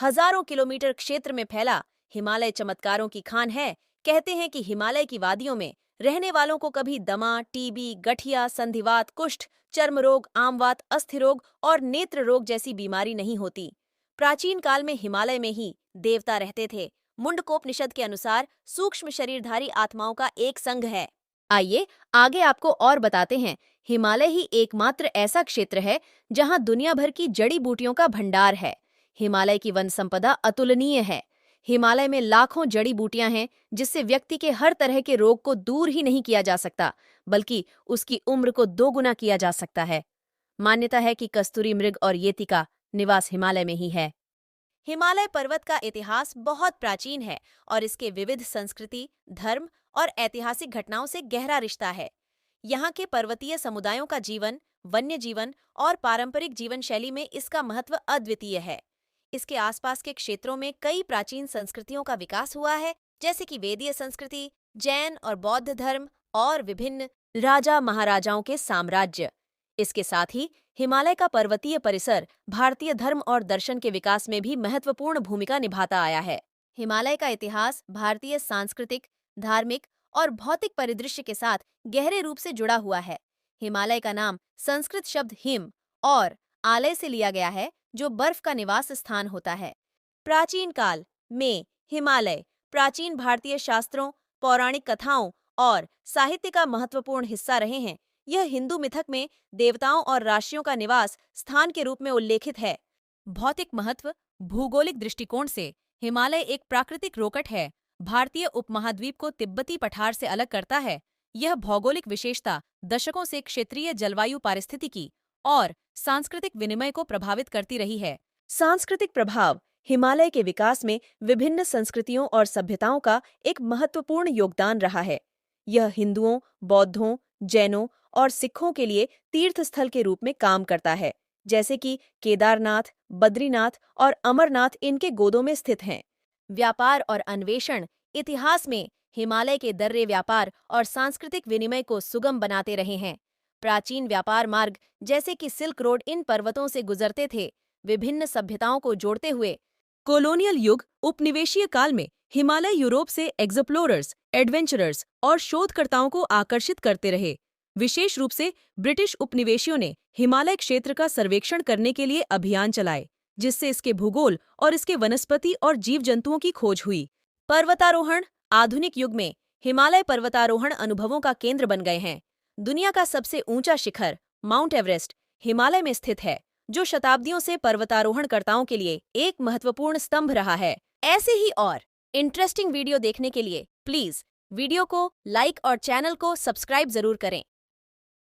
हजारों किलोमीटर क्षेत्र में फैला हिमालय चमत्कारों की खान है। कहते हैं कि हिमालय की वादियों में रहने वालों को कभी दमा, टीबी, गठिया, संधिवात, कुष्ठ, चर्म रोग, आमवात, अस्थि रोग और नेत्र रोग जैसी बीमारी नहीं होती। प्राचीन काल में हिमालय में ही देवता रहते थे। मुंडकोपनिषद के अनुसार सूक्ष्म शरीरधारी आत्माओं का एक संघ है। आइए आगे आपको और बताते हैं। हिमालय ही एकमात्र ऐसा क्षेत्र है जहां दुनिया भर की जड़ी बूटियों का भंडार है। हिमालय की वन संपदा अतुलनीय है। हिमालय में लाखों जड़ी बूटियां हैं जिससे व्यक्ति के हर तरह के रोग को दूर ही नहीं किया जा सकता, बल्कि उसकी उम्र को दोगुना किया जा सकता है। मान्यता है कि कस्तूरी मृग और येती का निवास हिमालय में ही है। हिमालय पर्वत का इतिहास बहुत प्राचीन है और इसके विविध संस्कृति, धर्म और ऐतिहासिक घटनाओं से गहरा रिश्ता है। यहाँ के पर्वतीय समुदायों का जीवन, वन्य जीवन और पारंपरिक जीवन शैली में इसका महत्व अद्वितीय है। इसके आसपास के क्षेत्रों में कई प्राचीन संस्कृतियों का विकास हुआ है, जैसे कि वेदीय संस्कृति, जैन और बौद्ध धर्म और विभिन्न राजा महाराजाओं के साम्राज्य। इसके साथ ही हिमालय का पर्वतीय परिसर भारतीय धर्म और दर्शन के विकास में भी महत्वपूर्ण भूमिका निभाता आया है। हिमालय का इतिहास भारतीय सांस्कृतिक, धार्मिक और भौतिक परिदृश्य के साथ गहरे रूप से जुड़ा हुआ है। हिमालय का नाम संस्कृत शब्द हिम और आलय से लिया गया है, जो बर्फ का निवास स्थान होता है। प्राचीन काल में हिमालय प्राचीन भारतीय शास्त्रों, पौराणिक कथाओं और साहित्य का महत्वपूर्ण हिस्सा रहे हैं। यह हिंदू मिथक में देवताओं और राशियों का निवास स्थान के रूप में उल्लेखित है। भौतिक महत्व। भूगोलिक दृष्टिकोण से हिमालय एक प्राकृतिक रोकट है। भारतीय उपमहाद्वीप को तिब्बती पठार से अलग करता है। यह भौगोलिक विशेषता दशकों से क्षेत्रीय जलवायु पारिस्थितिकी और सांस्कृतिक विनिमय को प्रभावित करती रही है। सांस्कृतिक प्रभाव। हिमालय के विकास में विभिन्न संस्कृतियों और सभ्यताओं का एक महत्वपूर्ण योगदान रहा है। यह हिंदुओं, बौद्धों, जैनों और सिखों के लिए तीर्थ स्थल के रूप में काम करता है, जैसे कि केदारनाथ, बद्रीनाथ और अमरनाथ इनके गोदों में स्थित हैं। व्यापार और अन्वेषण। इतिहास में हिमालय के दर्रे व्यापार और सांस्कृतिक विनिमय को सुगम बनाते रहे हैं। प्राचीन व्यापार मार्ग जैसे कि सिल्क रोड इन पर्वतों से गुजरते थे, विभिन्न सभ्यताओं को जोड़ते हुए। कॉलोनियल युग। उपनिवेशीय काल में हिमालय यूरोप से एक्सप्लोरर्स, एडवेंचरर्स और शोधकर्ताओं को आकर्षित करते रहे। विशेष रूप से ब्रिटिश उपनिवेशियों ने हिमालय क्षेत्र का सर्वेक्षण करने के लिए अभियान चलाए, जिससे इसके भूगोल और इसके वनस्पति और जीव जंतुओं की खोज हुई। पर्वतारोहण। आधुनिक युग में हिमालय पर्वतारोहण अनुभवों का केंद्र बन गए हैं। दुनिया का सबसे ऊंचा शिखर माउंट एवरेस्ट हिमालय में स्थित है, जो शताब्दियों से पर्वतारोहणकर्ताओं के लिए एक महत्वपूर्ण स्तंभ रहा है। ऐसे ही और इंटरेस्टिंग वीडियो देखने के लिए प्लीज वीडियो को लाइक और चैनल को सब्सक्राइब जरूर करें।